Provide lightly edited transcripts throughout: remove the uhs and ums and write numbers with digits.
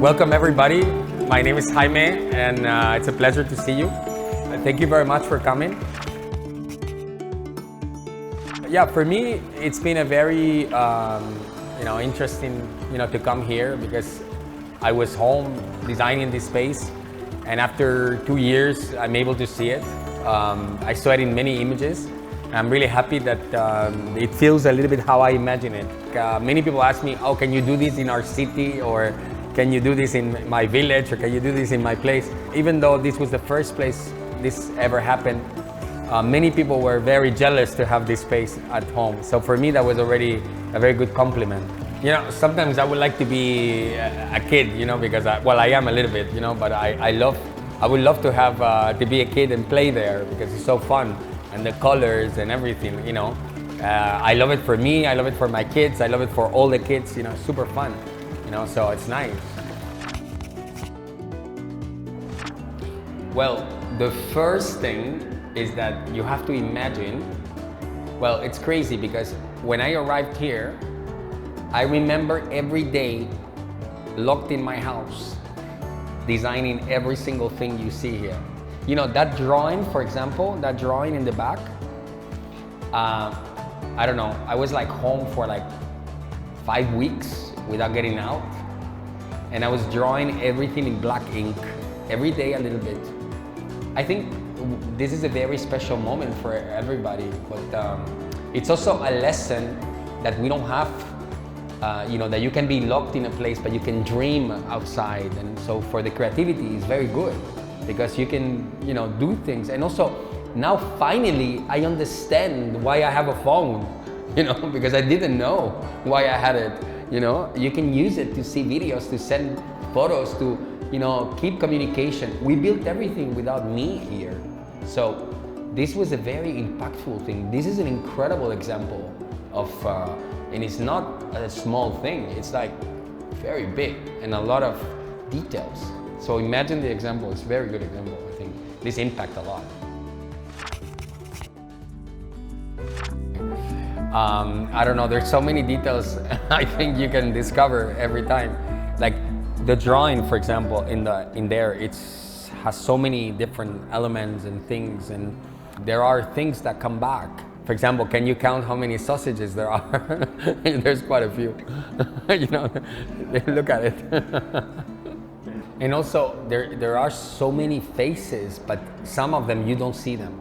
Welcome everybody. My name is Jaime and it's a pleasure to see you. Thank you very much for coming. Yeah, for me, it's been a very interesting to come here because I was home designing this space, and after 2 years, I'm able to see it. I saw it in many images. I'm really happy that it feels a little bit how I imagine it. Many people ask me, oh, can you do this in our city, or can you do this in my village, or can you do this in my place? Even though this was the first place this ever happened, many people were very jealous to have this space at home. So for me, that was already a very good compliment. Sometimes I would like to be a kid, because I am a little bit, but I would love to have to be a kid and play there because it's so fun, and the colors and everything, I love it for me, I love it for my kids, I love it for all the kids, super fun, so it's nice. Well, the first thing is that you have to imagine, well, it's crazy because when I arrived here, I remember every day locked in my house, designing every single thing you see here. That drawing, for example, that drawing in the back, I don't know, I was like home for like 5 weeks without getting out. And I was drawing everything in black ink, every day a little bit. I think this is a very special moment for everybody, but it's also a lesson that we don't have, that you can be locked in a place, but you can dream outside. And so for the creativity, it's very good because you can, do things. And also now finally, I understand why I have a phone, because I didn't know why I had it. You can use it to see videos, to send photos, to keep communication. We built everything without me here. So this was a very impactful thing. This is an incredible example of, and it's not a small thing, it's like very big and a lot of details. So imagine the example, it's a very good example, I think. This impact a lot. I don't know, there's so many details I think you can discover every time. Like the drawing, for example, in there, has so many different elements and things, and there are things that come back. For example, can you count how many sausages there are? There's quite a few. Look at it. And also, there are so many faces, but some of them you don't see them.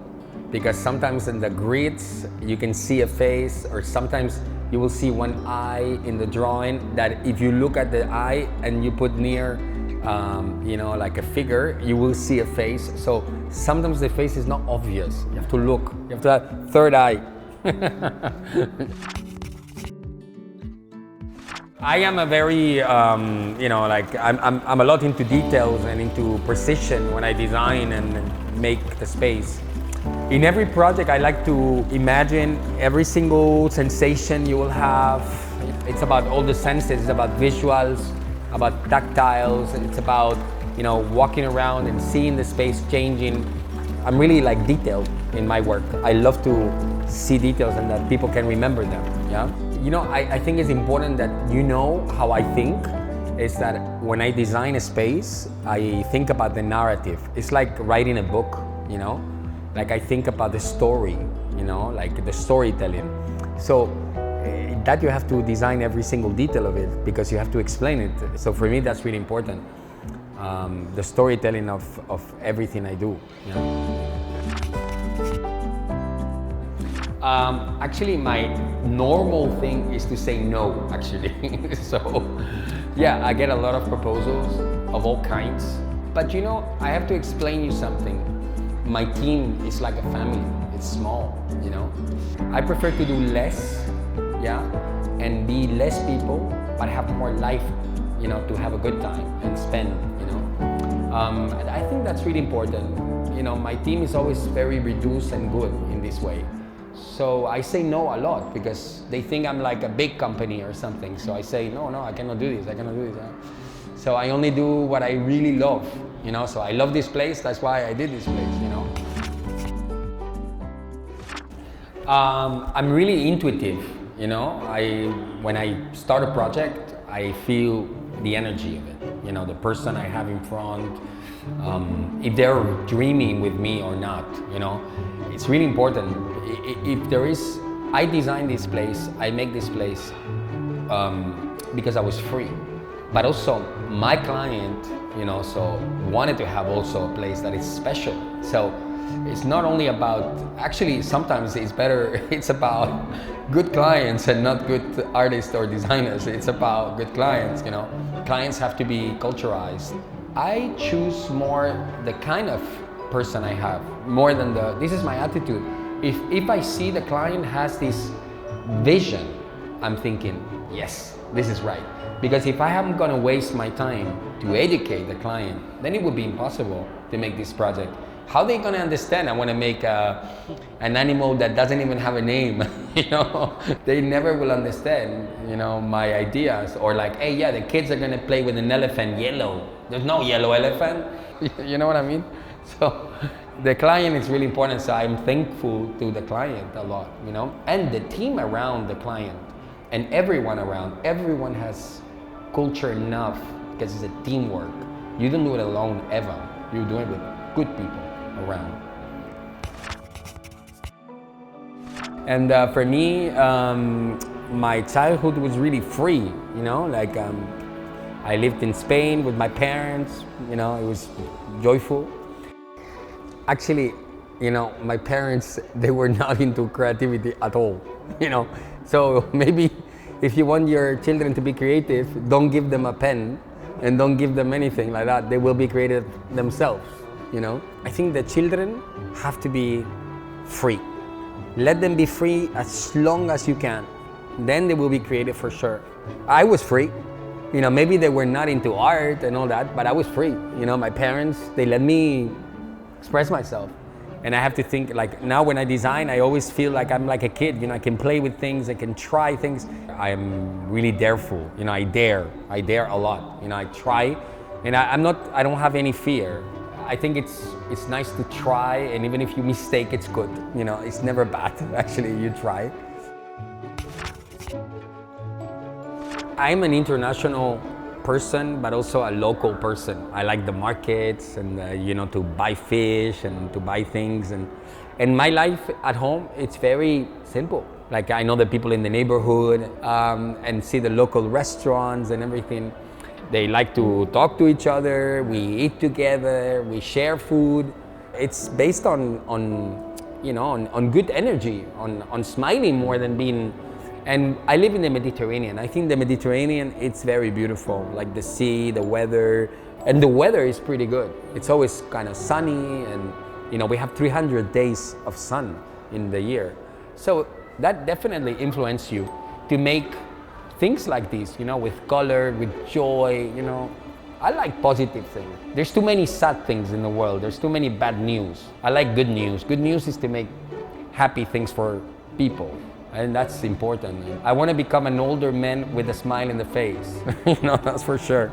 Because sometimes in the grids, you can see a face, or sometimes you will see one eye in the drawing that if you look at the eye and you put near, like a figure, you will see a face. So sometimes the face is not obvious. You have to look. You have to have third eye. I am a very, I'm a lot into details and into precision when I design and make the space. In every project, I like to imagine every single sensation you will have. It's about all the senses. It's about visuals, about tactiles, and it's about walking around and seeing the space changing. I'm really detailed in my work. I love to see details and that people can remember them. Yeah. I think it's important that how I think is that when I design a space, I think about the narrative. It's like writing a book. Like I think about the story, like the storytelling. So that you have to design every single detail of it because you have to explain it. So for me, that's really important. The storytelling of everything I do. Actually, my normal thing is to say no, actually. So yeah, I get a lot of proposals of all kinds. But I have to explain you something. My team is like a family. It's small, I prefer to do less, and be less people, but have more life, to have a good time and spend, And I think that's really important. My team is always very reduced and good in this way. So I say no a lot because they think I'm like a big company or something. So I say, no, I cannot do this, I cannot do this. So I only do what I really love, so I love this place, that's why I did this place, I'm really intuitive, when I start a project, I feel the energy of it, you know, the person I have in front, if they're dreaming with me or not, you know. It's really important. If there is, I designed this place, I make this place because I was free, but also my client, you know, so wanted to have also a place that is special. So it's not only about, actually sometimes it's better, it's about good clients and not good artists or designers. It's about good clients, you know. Clients have to be culturalized. I choose more the kind of person I have, more than this is my attitude. If I see the client has this vision, I'm thinking, yes, this is right. Because if I am gonna waste my time to educate the client, then it would be impossible to make this project. How are they gonna understand I wanna make an animal that doesn't even have a name, you know? They never will understand, you know, my ideas. Or like, hey, yeah, the kids are gonna play with an elephant yellow. There's no yellow elephant, you know what I mean? So the client is really important, so I'm thankful to the client a lot, you know? And the team around the client and everyone around, everyone has culture enough because it's a teamwork. You don't do it alone ever. You do it with good people around. And for me, my childhood was really free, you know, like I lived in Spain with my parents, you know, it was joyful. Actually, you know, my parents, they were not into creativity at all, you know. So maybe if you want your children to be creative, don't give them a pen and don't give them anything like that. They will be creative themselves, you know. I think the children have to be free. Let them be free as long as you can. Then they will be creative for sure. I was free. You know, maybe they were not into art and all that, but I was free. You know, my parents, they let me express myself. And I have to think, like, now when I design, I always feel like I'm like a kid. You know, I can play with things, I can try things. I'm really dareful. You know, I dare a lot. You know, I try, and I don't have any fear. I think it's nice to try, and even if you mistake, it's good. You know, it's never bad, actually, you try. I'm an international person, but also a local person. I like the markets and you know, to buy fish and to buy things, and my life at home, it's very simple. Like, I know the people in the neighborhood and see the local restaurants and everything. They like to talk to each other, we eat together, we share food. It's based on you know, on good energy, on smiling more than being. And I live in the Mediterranean. I think the Mediterranean, it's very beautiful, like the sea, the weather, and the weather is pretty good. It's always kind of sunny, and you know, we have 300 days of sun in the year. So that definitely influences you to make things like this, you know, with color, with joy, you know. I like positive things. There's too many sad things in the world. There's too many bad news. I like good news. Good news is to make happy things for people. And that's important. I want to become an older man with a smile in the face. You know, that's for sure.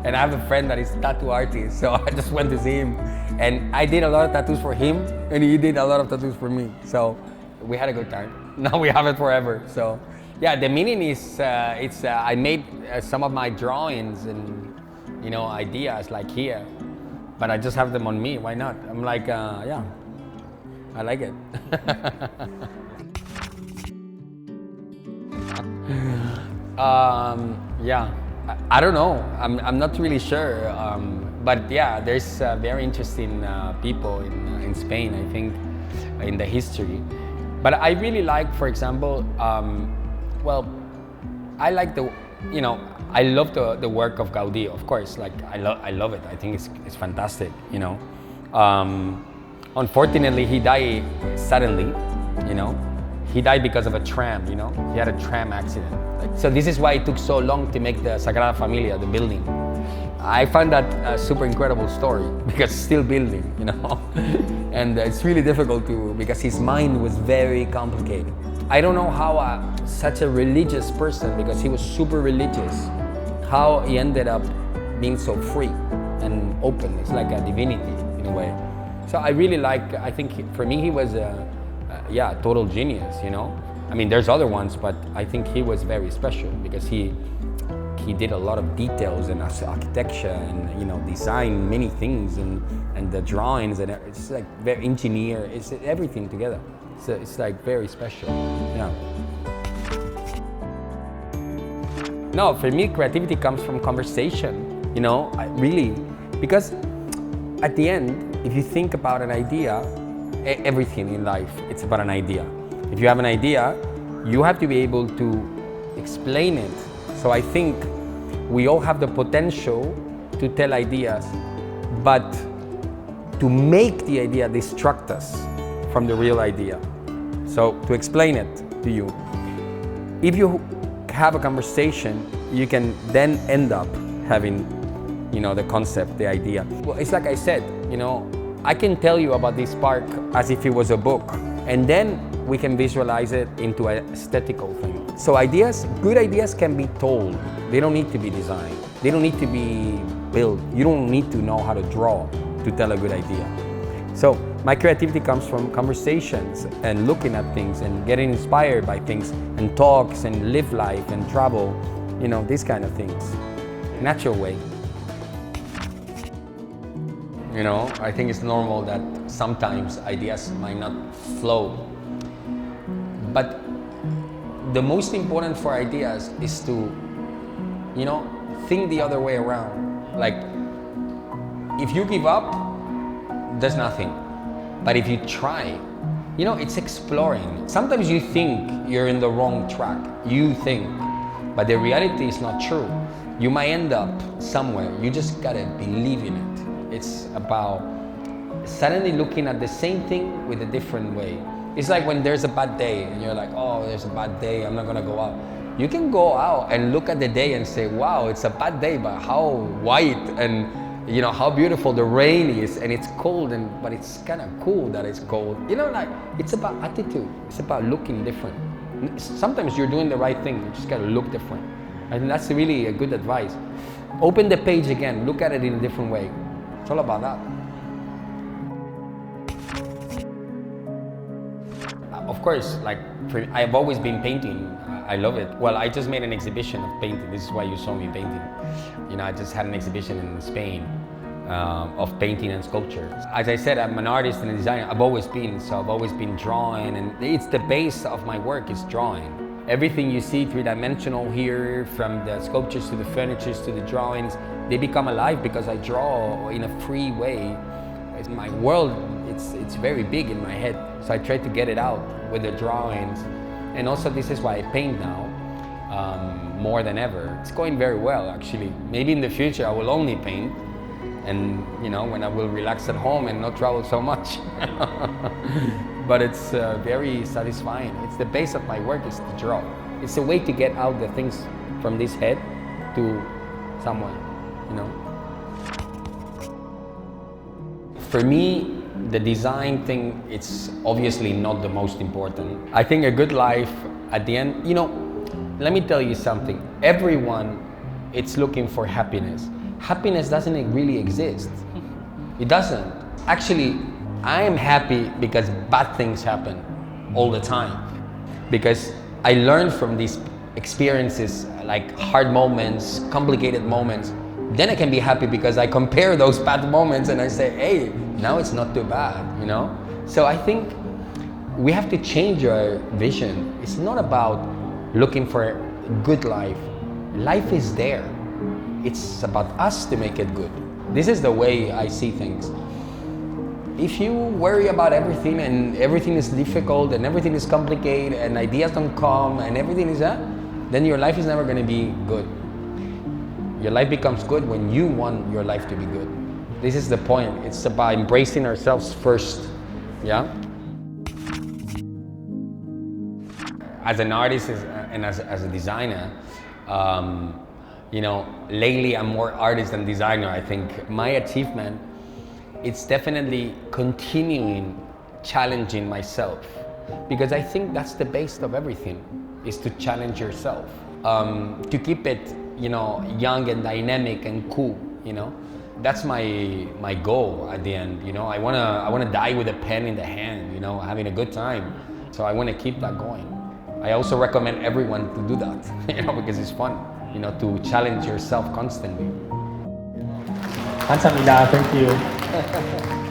And I have a friend that is a tattoo artist, so I just went to see him. And I did a lot of tattoos for him, and he did a lot of tattoos for me. So we had a good time. Now we have it forever. So yeah, the meaning is, I made some of my drawings and, you know, ideas like here, but I just have them on me. Why not? I'm like, yeah. I like it. Yeah, I don't know. I'm not really sure. But yeah, there's very interesting people in Spain, I think, in the history. But I really like, for example, well, I like you know, I love the work of Gaudí, of course. Like, I love it. I think it's fantastic, you know. Unfortunately, he died suddenly, you know. He died because of a tram, you know. He had a tram accident. So this is why it took so long to make the Sagrada Familia, the building. I found that a super incredible story because it's still building, you know. And it's really difficult because his mind was very complicated. I don't know how such a religious person, because he was super religious, how he ended up being so free and open. It's like a divinity in a way. So I really like, I think for me he was a total genius, you know. I mean, there's other ones, but I think he was very special because he did a lot of details and architecture and, you know, design many things and the drawings, and it's like very engineer, it's everything together. So it's like very special. Yeah. No, for me, creativity comes from conversation, you know, really, because at the end, if you think about an idea, everything in life, it's about an idea. If you have an idea, you have to be able to explain it. So I think we all have the potential to tell ideas, but to make the idea distract us from the real idea. So to explain it to you, if you have a conversation, you can then end up having, you know, the concept, the idea. Well, it's like I said, you know, I can tell you about this park as if it was a book, and then we can visualize it into an aesthetical thing. So ideas, good ideas can be told. They don't need to be designed. They don't need to be built. You don't need to know how to draw to tell a good idea. So my creativity comes from conversations and looking at things and getting inspired by things and talks and live life and travel, you know, these kind of things. Natural way. You know, I think it's normal that sometimes ideas might not flow. But the most important for ideas is to, you know, think the other way around. Like, if you give up, there's nothing. But if you try, you know, it's exploring. Sometimes you think you're in the wrong track. You think, but the reality is not true. You might end up somewhere. You just gotta believe in it. It's about suddenly looking at the same thing with a different way. It's like when there's a bad day and you're like, oh, there's a bad day, I'm not gonna go out. You can go out and look at the day and say, wow, it's a bad day, but how white and, you know, how beautiful the rain is, and it's cold, but it's kind of cool that it's cold. You know, like, it's about attitude. It's about looking different. Sometimes you're doing the right thing, you just gotta look different. I think that's really a good advice. Open the page again, look at it in a different way. It's all about that. Of course, like, I've always been painting. I love it. Well, I just made an exhibition of painting. This is why you saw me painting. You know, I just had an exhibition in Spain of painting and sculpture. As I said, I'm an artist and a designer. I've always been, so I've always been drawing, and it's the base of my work is drawing. Everything you see three-dimensional here, from the sculptures to the furniture to the drawings, they become alive because I draw in a free way. It's my world, it's very big in my head, so I try to get it out with the drawings. And also, this is why I paint now, more than ever. It's going very well, actually. Maybe in the future I will only paint, and, you know, when I will relax at home and not travel so much. But it's very satisfying. It's the base of my work is to draw. It's a way to get out the things from this head to someone, you know. For me, the design thing, it's obviously not the most important. I think a good life at the end, you know, let me tell you something. Everyone, it's looking for happiness. Happiness doesn't really exist. It doesn't. Actually, I am happy because bad things happen all the time. Because I learned from these experiences, like hard moments, complicated moments. Then I can be happy because I compare those bad moments and I say, hey, now it's not too bad, you know? So I think we have to change our vision. It's not about looking for a good life. Life is there. It's about us to make it good. This is the way I see things. If you worry about everything and everything is difficult and everything is complicated and ideas don't come and everything is that, then your life is never going to be good. Your life becomes good when you want your life to be good. This is the point. It's about embracing ourselves first. Yeah? As an artist and as a designer, you know, lately I'm more artist than designer. I think my achievement, it's definitely continuing challenging myself, because I think that's the base of everything, is to challenge yourself, to keep it, you know, young and dynamic and cool, you know. That's my goal at the end, you know. I wanna die with a pen in the hand, you know, having a good time. So I wanna keep that going. I also recommend everyone to do that, because it's fun, to challenge yourself constantly. 감사합니다. Thank you.